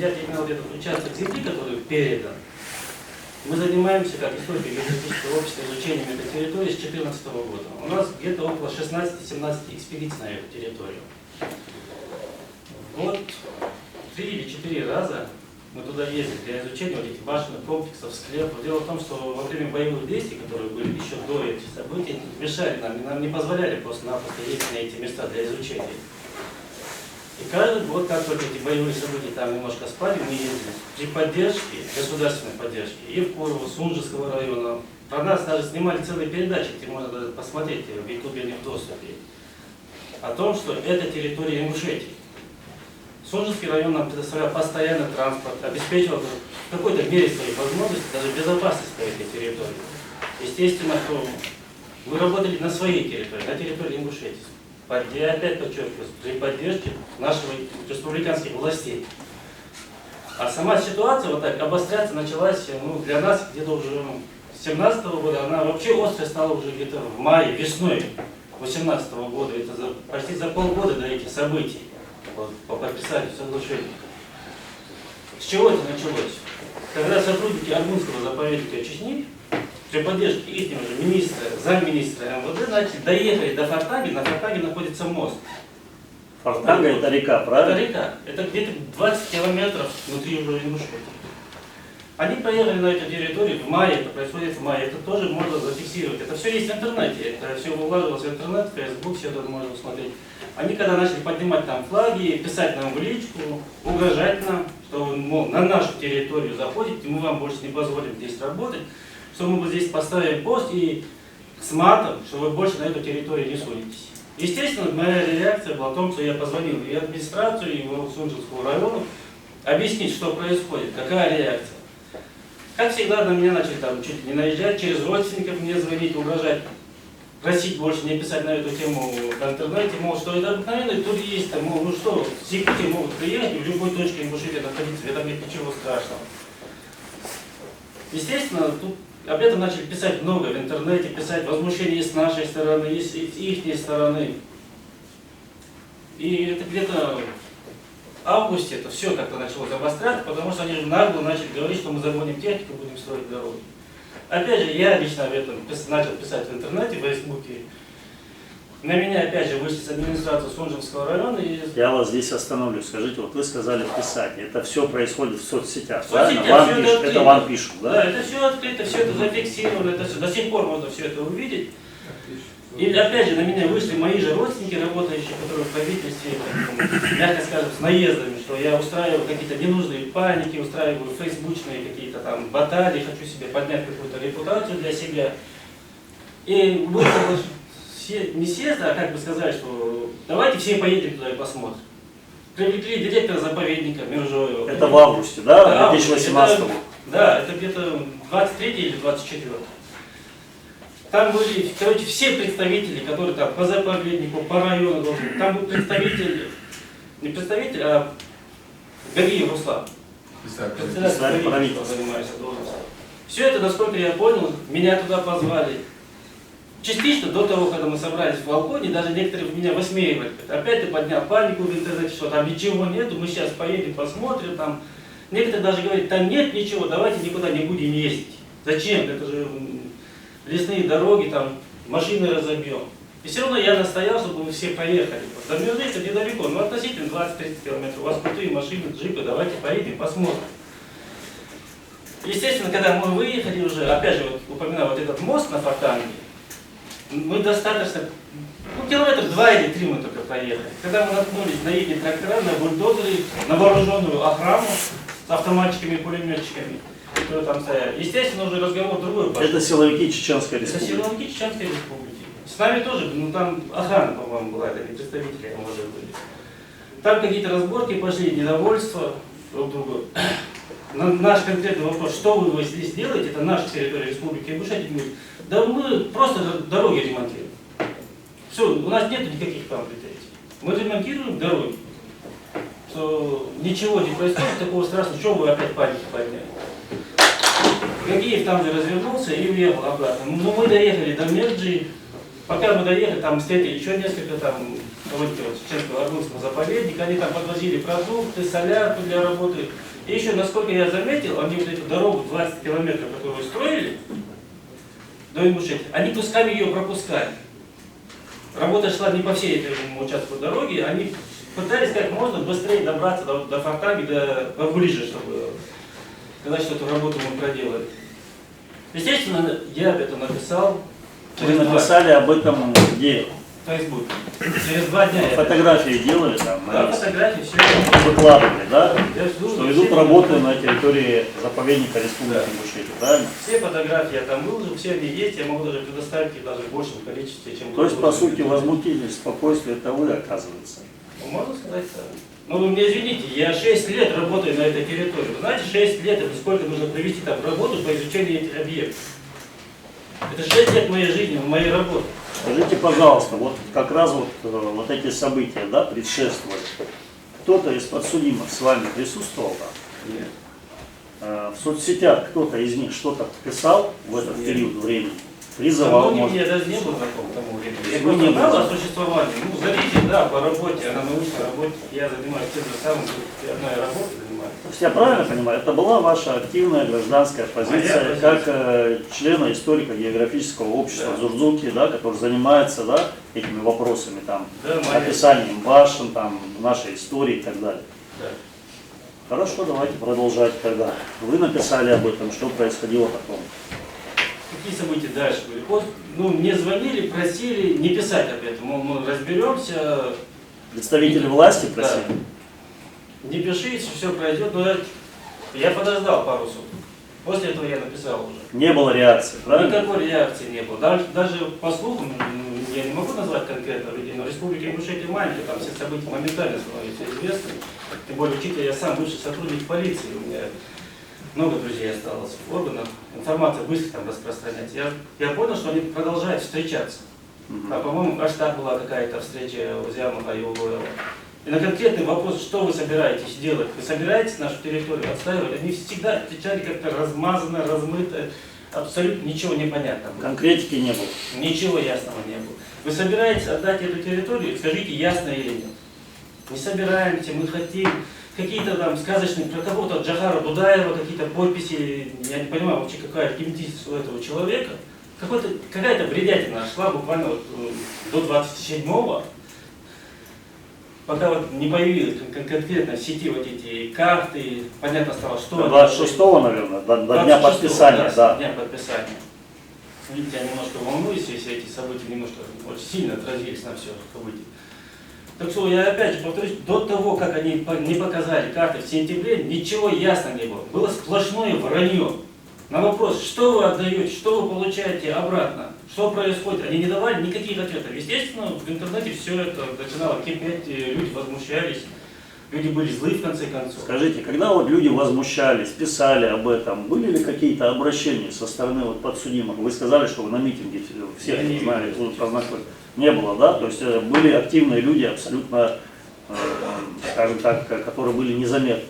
взять именно вот этот участок земли, который передан, мы занимаемся как историко-географическое общество изучением этой территории с 2014 года. У нас где-то около 16-17 экспедиций на эту территорию. Вот 3 или 4 раза мы туда ездили для изучения вот этих башенных комплексов, склепов. Дело в том, что во время боевых действий, которые были еще до этих событий, мешали нам не позволяли просто-напросто ездить на эти места для изучения. И каждый год, как только эти боевые события там немножко спали, мы ездили при поддержке, государственной поддержке, Евкурова, Сунжского района. Про нас даже снимали целые передачи, где можно даже посмотреть в Ютубе, не в доступе, о том, что это территория Ингушетии. Сунжский район нам предоставлял постоянный транспорт, обеспечивал в какой-то мере свои возможности, даже безопасность по этой территории. Естественно, что мы работали на своей территории, на территории Ингушетии. Я опять подчеркиваю, при поддержке наших республиканских властей. А сама ситуация вот так обостряться началась для нас где-то уже с 2017 года. Она вообще острая стала уже где-то в мае, весной 2018 года. Это почти за полгода до этих событий, вот, по подписанию соглашения. С чего это началось? Когда сотрудники Аргунского заповедника Чечни при поддержке их же министра, замминистра МВД доехали до Фортаги. На Фортаге находится мост. Фортага это река, правильно? Это река. Это где-то 20 километров внутри уже Ингушетии. Они поехали на эту территорию в мае, это происходит в мае. Это тоже можно зафиксировать. Это все есть в интернете. Это все вылаживалось в интернет, в Facebook, все это можно посмотреть. Они когда начали поднимать там флаги, писать нам в личку, угрожать нам, что мол, на нашу территорию заходите, мы вам больше не позволим здесь работать, что мы здесь поставим пост и с матом, что вы больше на эту территорию не сунетесь. Естественно, моя реакция была в том, что я позвонил и администрацию, и в Сунжскому району, объяснить, что происходит, какая реакция. Как всегда, на меня начали там чуть не наезжать, через родственников мне звонить, угрожать, просить больше не писать на эту тему в интернете, мол, что это обыкновенный турист, мол, ну что, с Якутии могут приехать и в любой точке Ингушетии находиться, в этом нет ничего страшного. Естественно, тут об этом начали писать много в интернете, писать возмущение с нашей стороны, и с их стороны. И это где-то в августе это все как-то начало обостряться, потому что они же нагло начали говорить, что мы загоним технику, будем строить дороги. Опять же, я лично об этом начал писать в интернете, в Фейсбуке. На меня опять же вышли с администрации Сунжского района. И... Я вас здесь остановлю. Скажите, вот вы сказали писать. Это все происходит в соцсетях, правильно? Это вам пишут, да? Да, это все открыто, все это зафиксировано, это все, до сих пор можно все это увидеть. И опять же на меня вышли мои же родственники, работающие, которые в правительстве, мягко скажем, с наездами, что я устраиваю какие-то ненужные паники, устраиваю фейсбучные какие-то там баталии, хочу себе поднять какую-то репутацию для себя. И было не съезд, а как бы сказать, что давайте все поедем туда и посмотрим. Привлекли директора заповедника Миржоева. Это в августе, да? 2018 года? Да, это где-то 23 или 24. Там были, короче, все представители, которые там по заповеднику, по району должны. Там был представитель, не представитель, а Гариев Руслан. Председатель правительства занимается должностью. Все это, насколько я понял, меня туда позвали. Частично до того, когда мы собрались в Волконе, даже некоторые меня высмеивали. Опять ты поднял панику в интернете, что там ничего нету, мы сейчас поедем, посмотрим. Там. Некоторые даже говорят, там нет ничего, давайте никуда не будем ездить. Зачем? Это же лесные дороги, там машины разобьем. И все равно я настоял, чтобы мы все поехали. До Миржейска недалеко, но относительно 20-30 километров. У вас крутые машины, джипы, давайте поедем, посмотрим. Естественно, когда мы выехали уже, опять же, вот, упоминаю вот этот мост на Фортанге, мы достаточно, километр 2 или 3 мы только проехали. Когда мы наткнулись на их трактора, на бульдозеры, на вооруженную охрану с автоматчиками и пулеметчиками, которые там стояли. Естественно, уже разговор другой пошел. Это силовики Чеченской Республики. Это силовики Чеченской Республики. С нами тоже, там охрана, по-моему, была, это не представители МВД были. Там какие-то разборки пошли, недовольство друг другу. Наш конкретный вопрос, что вы здесь делаете, это наша территория Республики Ингушетия. Да мы просто дороги ремонтируем. Все, у нас нет никаких там претензий. Мы ремонтируем дороги. Что ничего не происходит, такого страшного, что вы опять паники подняли. Гагиев там же развернулся и уехал обратно. Но мы доехали до Мерджи. Пока мы доехали, там встретили еще несколько там Чеченского Аргунского заповедника. Они там подвозили продукты, солярку для работы. И еще, насколько я заметил, они вот эту дорогу 20 километров, которую строили, до Ингушетии, они кусками ее пропускали. Работа шла не по всей этому участку дороги, они пытались как можно быстрее добраться до Фортаги, поближе, чтобы сказать, что эту работу мы проделали. Естественно, я об этом написал. Вы написали об этом где? В Фейсбуке. Через 2 дня. Фотографии делали там? Да, фотографии, все. Выкладывали, да? Я жду, Что идут работы на территории заповедника Республики Ингушетия, правильно? Все фотографии я там выложил, все они есть, я могу даже предоставить их даже в большем количестве, чем... То есть, по сути, возмутитель спокойствия это вы, оказывается. Ну, можно сказать, да. Ну, вы меня извините, я 6 лет работаю на этой территории. Вы знаете, 6 лет, это сколько нужно провести там работу по изучению этих объектов. Это 6 лет моей жизни, моей работы. Скажите, пожалуйста, вот как раз вот эти события, да, предшествовали. Кто-то из подсудимых с вами присутствовал там? Нет. В соцсетях кто-то из них что-то писал в этот Нет. период времени? Призывал, может? Я даже не был знаком к тому времени. Я Вы просто не знал были. о существовании. Ну, зритель, да, по работе, а на научной работе я занимаюсь тем же самым, что одной работой занимаюсь. То есть я правильно понимаю, это была ваша активная гражданская позиция, как члена историко-географического общества Да. Дзурдзуки, да, который занимается, да, этими вопросами, там, Да, моя. описанием башен, там, нашей истории и так далее. Да. Хорошо, давайте продолжать тогда. Вы написали об этом, что происходило потом. Какие события дальше были? Ну, мне звонили, просили не писать об этом. Мол, мы разберемся. Представители власти Да. просили? Не пишите, все пройдет. Но я подождал пару суток. После этого я написал уже. Не было реакции, правильно? Никакой реакции не было. Даже по слухам, я не могу назвать конкретно людей, но Республика Ингушетия маленькая, там все события моментально становятся известны. Тем более, учитывая, я сам бывший сотрудник полиции, у меня много друзей осталось в органах, информация быстро там распространяется. Я понял, что они продолжают встречаться. А, по-моему, аж так была какая-то встреча у Зямова и Угоева. И на конкретный вопрос, что вы собираетесь делать, вы собираетесь нашу территорию отстаивать, они всегда отвечали как-то размазанно, размыто, абсолютно ничего не понятно было. Конкретики не было. Ничего ясного не было. Вы собираетесь отдать эту территорию, скажите, ясно или нет. Не собираемся, мы хотим какие-то там сказочные, про кого-то Джахара Дудаева, какие-то подписи, я не понимаю вообще, какая генетичность у этого человека. Какая-то бредятина шла буквально вот до 27-го, пока вот не появились конкретно в сети вот эти карты, понятно стало, что... 26-го, наверное, до дня подписания, да. Дня подписания. Видите, я немножко волнуюсь, если эти события немножко очень сильно отразились на все события. Так что я опять же повторюсь, до того, как они не показали карты в сентябре, ничего ясно не было. Было сплошное вранье. На вопрос, что вы отдаете, что вы получаете обратно, что происходит, они не давали никаких ответов. Естественно, в интернете все это начинало кипеть, люди возмущались, люди были злы в конце концов. Скажите, когда вот люди возмущались, писали об этом, были ли какие-то обращения со стороны вот подсудимых? Вы сказали, что вы на митинге всех Я не знали, видел. познакомились. Не было, да? То есть были активные люди, абсолютно, скажем так, которые были незаметны.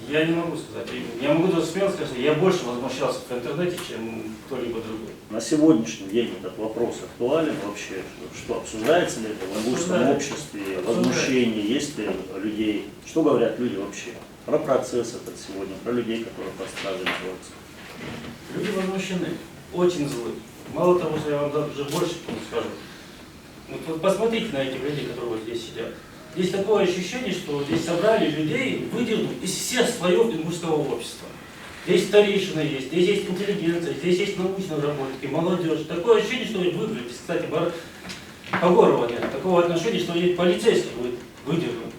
Я не могу сказать. Я могу даже смело сказать, что я больше возмущался в интернете, чем кто-либо другой. На сегодняшний день этот вопрос актуален вообще? Что, обсуждается ли это в ингушском обществе? Возмущение есть ли людей? Что говорят люди вообще? Про процесс этот сегодня, про людей, которые под стражей находятся. Люди возмущены, очень злы. Мало того, что я вам даже больше скажу. Вот посмотрите на этих людей, которые вот здесь сидят. Есть такое ощущение, что здесь собрали людей, выдернув из всех слоев ингушского общества. Здесь старейшины есть, здесь есть интеллигенция, здесь есть научные работники, молодежь. Такое ощущение, что их выбрали. Кстати, Погорова нет. Такого отношения, что и полицейских выдернут.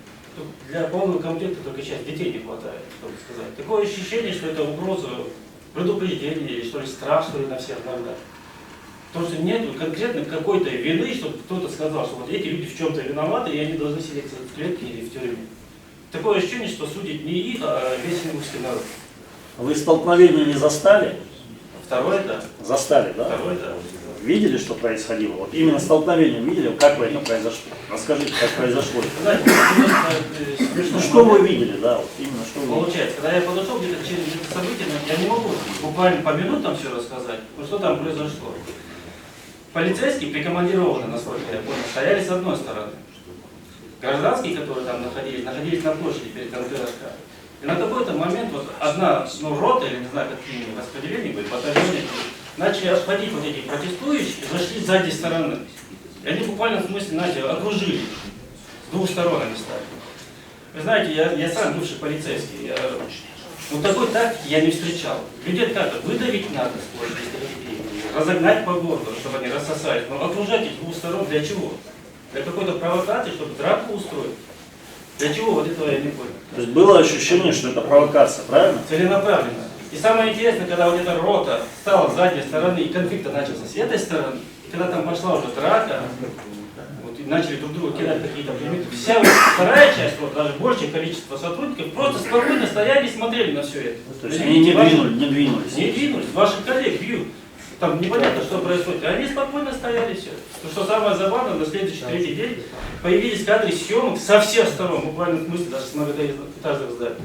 Для полного комплекта только сейчас детей не хватает, чтобы сказать. Такое ощущение, что это угроза предупреждения, или что ли страх, что ли, на всех ногах. Потому что нет конкретно какой-то вины, чтобы кто-то сказал, что вот эти люди в чем-то виноваты, и они должны сидеть в клетке или в тюрьме. Такое ощущение, что судит не их, а весь ингушский народ. Вы столкновения не застали? Второе, да. Застали, да? Второе, да. Видели, что происходило? Вот именно столкновение видели, как это произошло? Расскажите, как произошло. Знаете, смешно. Что вы видели, да, вот именно что вы видели? Получается, когда я подошел где-то через это событие, я не могу буквально по минутам все рассказать, но что там произошло. Полицейские, прикомандированные, насколько я понял, стояли с одной стороны. Гражданские, которые там находились на площади перед НТРК. И на какой-то момент вот одна рота, или не знаю, какие распределения были, батальоны, начали обходить вот эти протестующие и зашли с задней стороны. И они буквально, в смысле, знаете, окружили. С двух сторон они стали. Вы знаете, я сам бывший полицейский. Вот такой тактики я не встречал. Людей как-то выдавить надо с площади, разогнать по городу, чтобы они рассосались. Но окружать их с двух сторон для чего? Для какой-то провокации, чтобы драку устроить? Для чего? Вот этого я не понял. То есть было ощущение, что это провокация, правильно? Целенаправленно. И самое интересное, когда вот эта рота стала с задней стороны, и конфликт начался с этой стороны, и когда там пошла уже драка, вот, и начали друг друга кидать какие-то предметы, вся вот вторая часть, вот, даже большее количество сотрудников, просто спокойно стояли и смотрели на все это. То есть они не двинулись. Не двинулись, ваших коллег бьют. Там непонятно, что происходит. А они спокойно стояли все. Что самое забавное, на следующий третий день появились кадры съемок со всех сторон, буквально в смысле даже с многоэтажных зданий.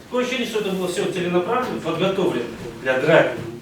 Такое ощущение, что это было все целенаправленно, подготовлено для драки.